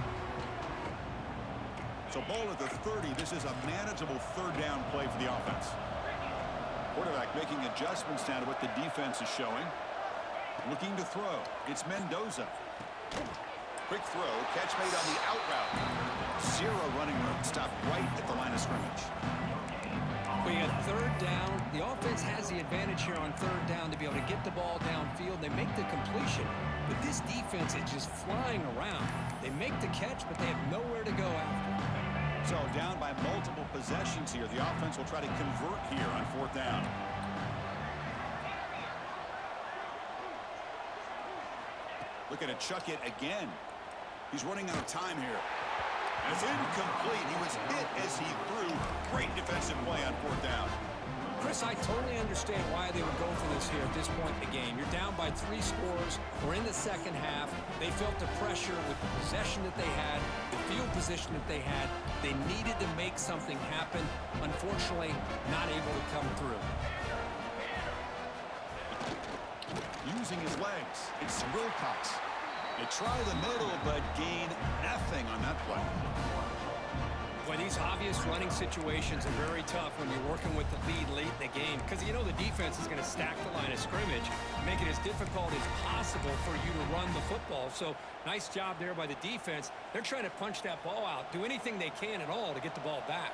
So ball at the 30. This is a manageable third down play for the offense. Quarterback making adjustments now to what the defense is showing. Looking to throw. It's Mendoza. Quick throw. Catch made on the out route. Zero running room. Stopped right at the line of scrimmage. We have third down. The offense has the advantage here on third down to be able to get the ball downfield. They make the completion, but this defense is just flying around. They make the catch, but they have nowhere to go after. So down by multiple possessions here. The offense will try to convert here on fourth down. Looking to chuck it again. He's running out of time here. It's incomplete. He was hit as he threw. Great defensive play on fourth down. Chris, I totally understand why they would go for this here at this point in the game. You're down by 3 scores. We're in the second half. They felt the pressure with the possession that they had, the field position that they had. They needed to make something happen. Unfortunately, not able to come through. Using his legs. It's Wilcox. They try the middle, but gain nothing on that play. Boy, these obvious running situations are very tough when you're working with the lead late in the game, because you know the defense is going to stack the line of scrimmage, make it as difficult as possible for you to run the football. So nice job there by the defense. They're trying to punch that ball out, do anything they can at all to get the ball back.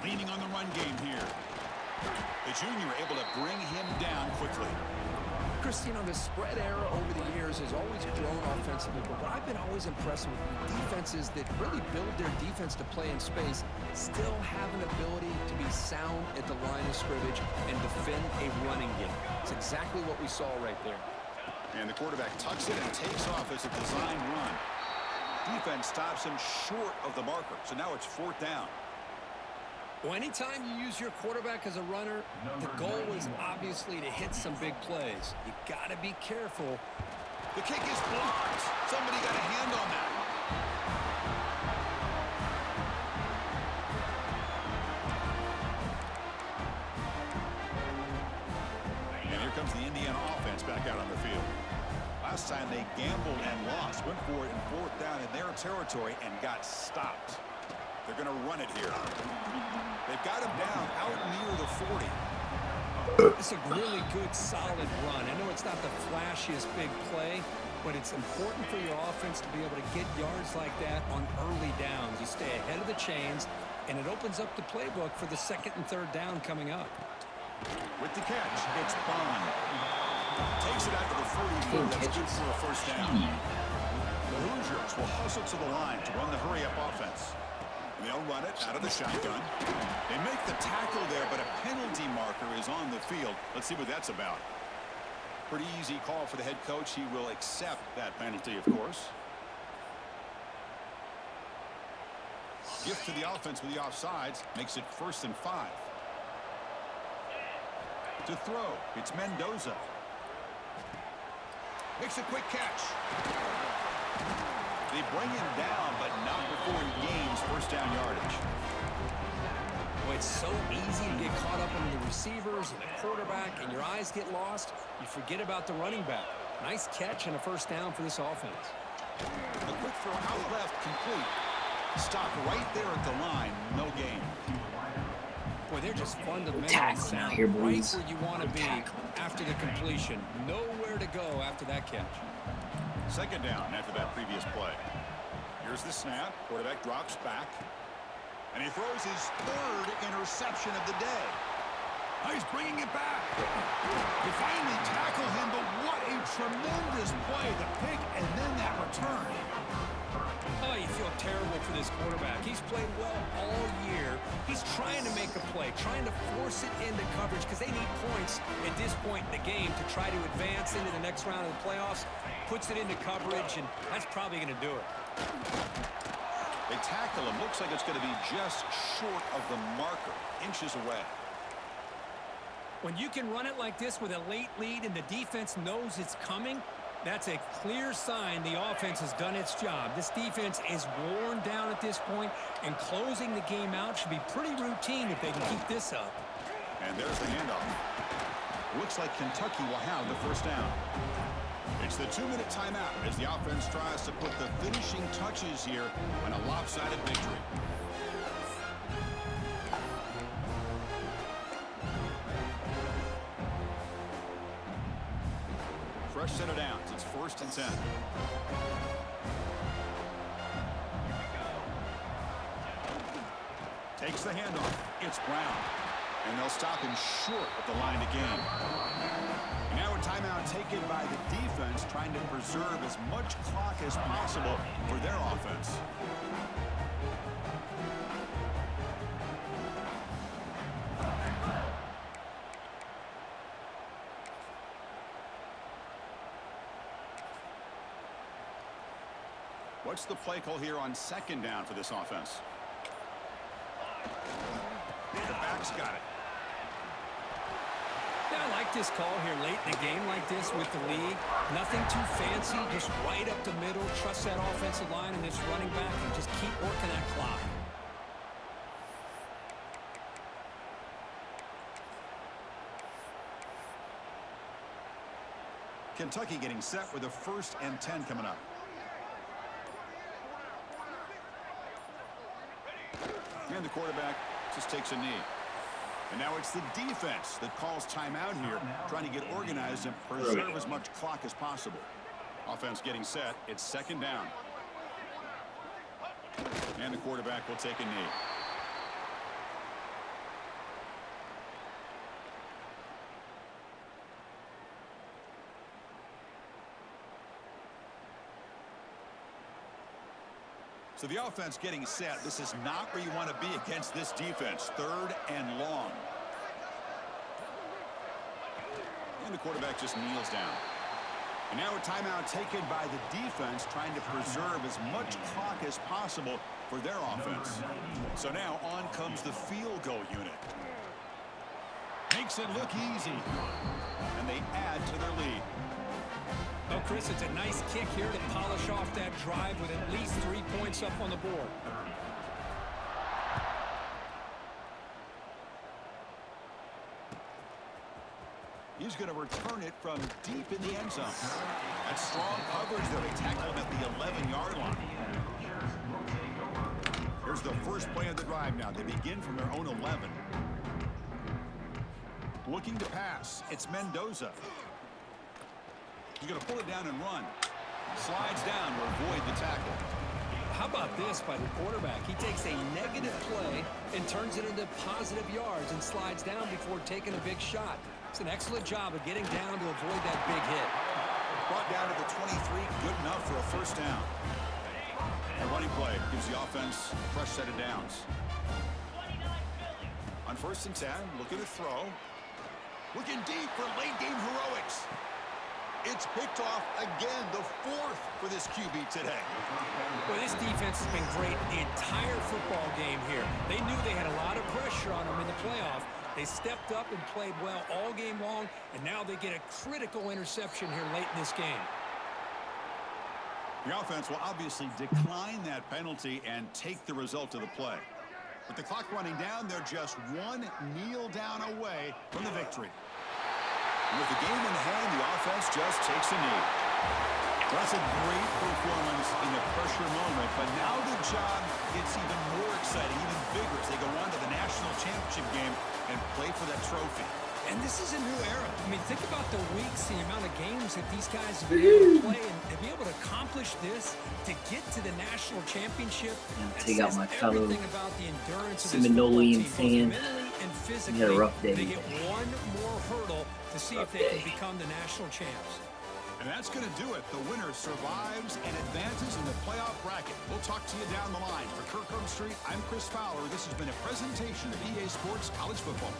Leaning on the run game here. The junior able to bring him down quickly. Chris, you know, the spread era over the years has always grown offensively, but I've been always impressed with defenses that really build their defense to play in space, still have an ability to be sound at the line of scrimmage and defend a running game. It's exactly what we saw right there. And the quarterback tucks it and takes off as a design run. Defense stops him short of the marker, so now it's fourth down. Well, anytime you use your quarterback as a runner, the goal is obviously to hit some big plays. You got to be careful. The kick is blocked. Somebody got a hand on that. And here comes the Indiana offense back out on the field. Last time they gambled and lost, went for it in fourth down in their territory and got stopped. They're going to run it here. They've got him down out near the 40. It's a really good, solid run. I know it's not the flashiest big play, but it's important for your offense to be able to get yards like that on early downs. You stay ahead of the chains, and it opens up the playbook for the second and third down coming up. With the catch, it's Bond. Takes it out to the 40. That's good for a first down. The Hoosiers will hustle to the line to run the hurry-up offense. They'll run it out of the shotgun. They make the tackle there, but a penalty marker is on the field. Let's see what that's about. Pretty easy call for the head coach. He will accept that penalty, of course. Gift to the offense with the offsides makes it 1st and 5. To throw, it's Mendoza. Makes a quick catch. They bring him down, but not before he gains first down yardage. Well, it's so easy to get caught up in the receivers and the quarterback, and your eyes get lost. You forget about the running back. Nice catch and a first down for this offense. A quick throw out left, complete. Stop right there at the line, no gain. Boy, they're just fundamentally tackling out sound, here, right boys. where you want to be after the completion. Nowhere to go after that catch. Second down after that previous play. Here's the snap. Quarterback drops back. And he throws his 3rd interception of the day. Oh, he's bringing it back. They finally tackle him, but what a tremendous play. The pick and then that return. Oh, you feel terrible for this quarterback. He's played well all year. He's trying to make a play, trying to force it into coverage because they need points at this point in the game to try to advance into the next round of the playoffs. Puts it into coverage, and that's probably going to do it. They tackle him. Looks like it's going to be just short of the marker, inches away. When you can run it like this with a late lead and the defense knows it's coming, that's a clear sign the offense has done its job. This defense is worn down at this point, and closing the game out should be pretty routine if they can keep this up. And there's the handoff. Looks like Kentucky will have the first down. It's the 2-minute timeout as the offense tries to put the finishing touches here on a lopsided victory. Fresh set of downs. It's 1st and 10. Takes the handoff. It's Brown. And they'll stop him short of the line to gain. And now a timeout taken by the defense, trying to preserve as much clock as possible for their offense. What's the play call here on 2nd down for this offense? The back's got it. Yeah, I like this call here late in the game like this with the lead. Nothing too fancy, just right up the middle. Trust that offensive line and this running back and just keep working that clock. Kentucky getting set with a 1st and 10 coming up. And the quarterback just takes a knee. And now it's the defense that calls timeout here, trying to get organized and preserve as much clock as possible. Offense getting set. It's 2nd down. And the quarterback will take a knee. So the offense getting set. This is not where you want to be against this defense. 3rd and long. And the quarterback just kneels down. And now a timeout taken by the defense, trying to preserve as much clock as possible for their offense. So now on comes the field goal unit. Makes it look easy. And they add to their lead. Oh, Chris, it's a nice kick here to polish off that drive with at least 3 points up on the board. He's going to return it from deep in the end zone. That's strong coverage there. They tackle him at the 11-yard line. Here's the first play of the drive now. They begin from their own 11. Looking to pass. It's Mendoza. He's going to pull it down and run. Slides down to avoid the tackle. How about this by the quarterback? He takes a negative play and turns it into positive yards and slides down before taking a big shot. It's an excellent job of getting down to avoid that big hit. Brought down to the 23, good enough for a first down. A running play gives the offense a fresh set of downs. On 1st and 10, looking to throw. Looking deep for late game heroics. It's picked off again, the 4th for this QB today. Well, this defense has been great the entire football game here. They knew they had a lot of pressure on them in the playoff. They stepped up and played well all game long, and now they get a critical interception here late in this game. The offense will obviously decline that penalty and take the result of the play. With the clock running down, they're just one kneel down away from the victory. With the game in hand, the offense just takes a knee. That's a great performance in the pressure moment, but now the job gets even more exciting, even bigger as they go on to the national championship game and play for that trophy. And this is a new era. I mean, think about the weeks, the amount of games that these guys have been able to play, and to be able to accomplish this, to get to the national championship, that take out says my fellow everything about the endurance of this football team, both mentally and physically. He had a rough day. They get one more hurdle to see if they can become the national champs. And that's going to do it. The winner survives and advances in the playoff bracket. We'll talk to you down the line. For Kirkland Street, I'm Chris Fowler. This has been a presentation of EA Sports College Football.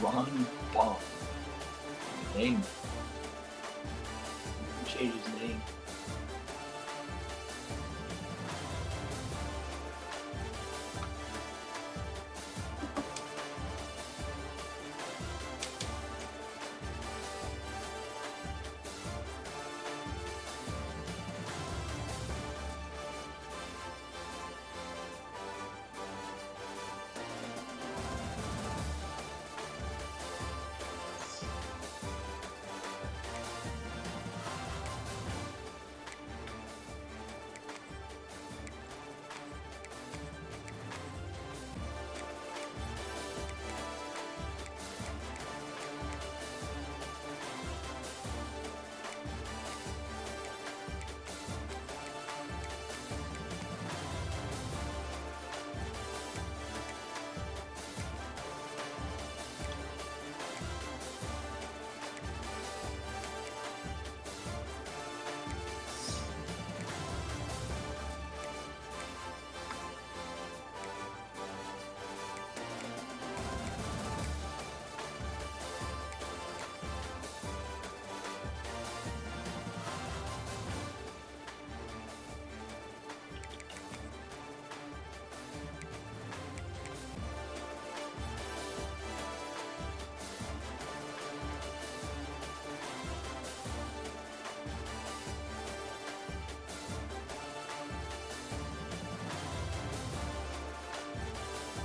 Ron Bond. Name. Change his name.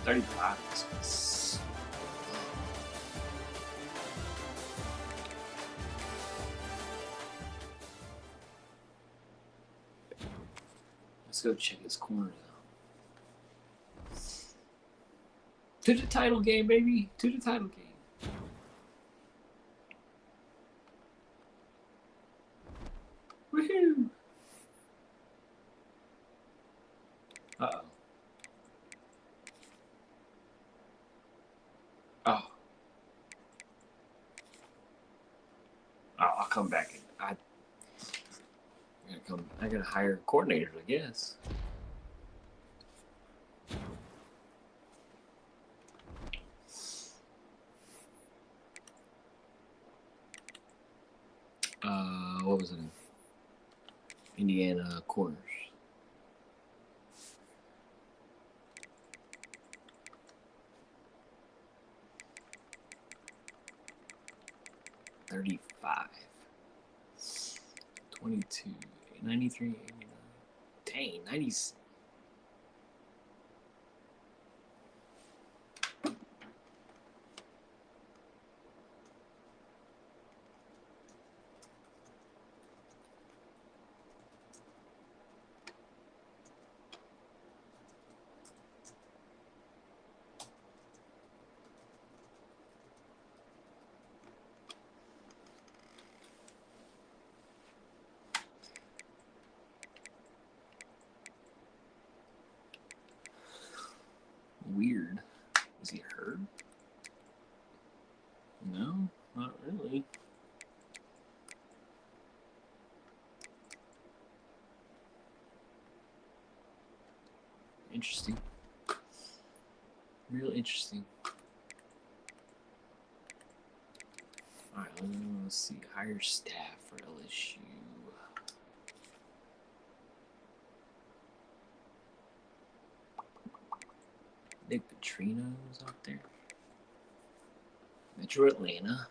$35. Let's go check his corners out. To the title game, baby. To the title game. Woohoo! Uh-oh. Oh. I'll come back. I'm gonna I gotta hire coordinators, I guess. What was it? Indiana corners. $35. 22. 93. 89. Dang, 90s. Weird. Is he hurt? No, not really. Interesting. Real interesting. Alright, let's see. Higher staff for LSU. Nick Petrino's out there. Metro Atlanta.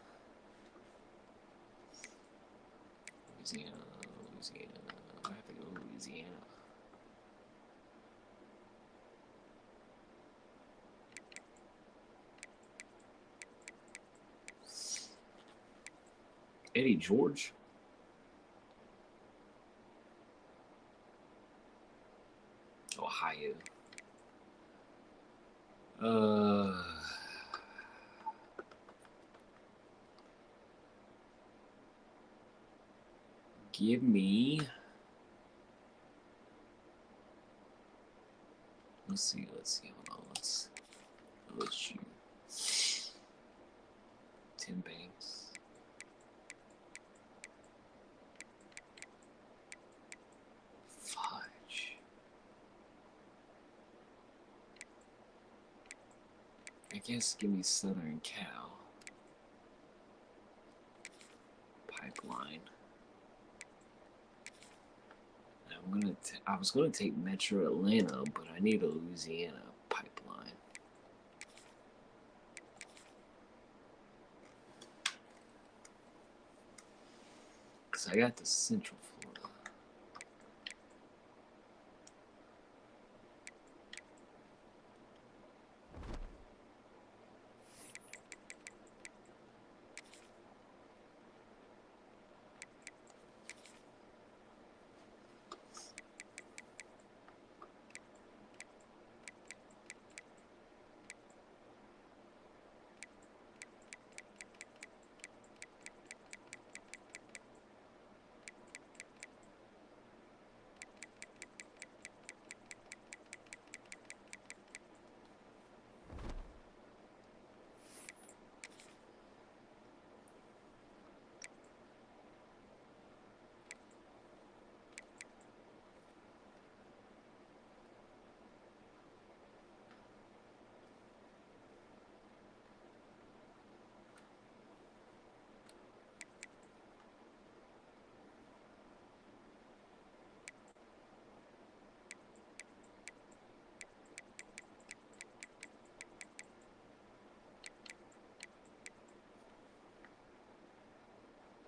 Louisiana. I have to go to Louisiana. Eddie George. Ohio. Give me. Let's see. Hold on. LSU. Tim Banks. Fudge. I guess give me Southern Cal. Pipeline. I was gonna take Metro Atlanta, but I need a Louisiana pipeline. Cause I got the Central Florida.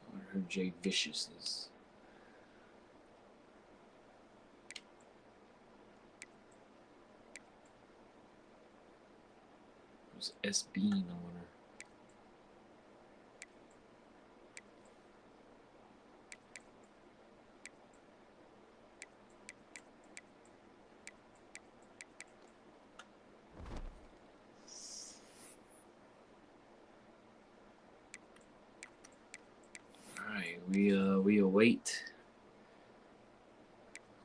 I wonder who Jay Vicious is. Who's S Bean? I wonder. We await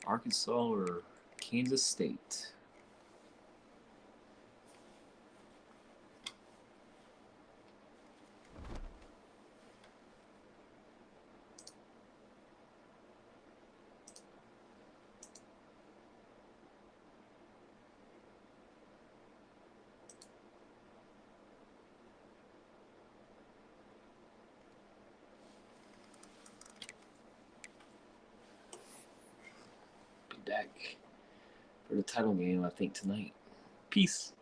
Arkansas or Kansas State. deck for the title game, I think, tonight. Peace.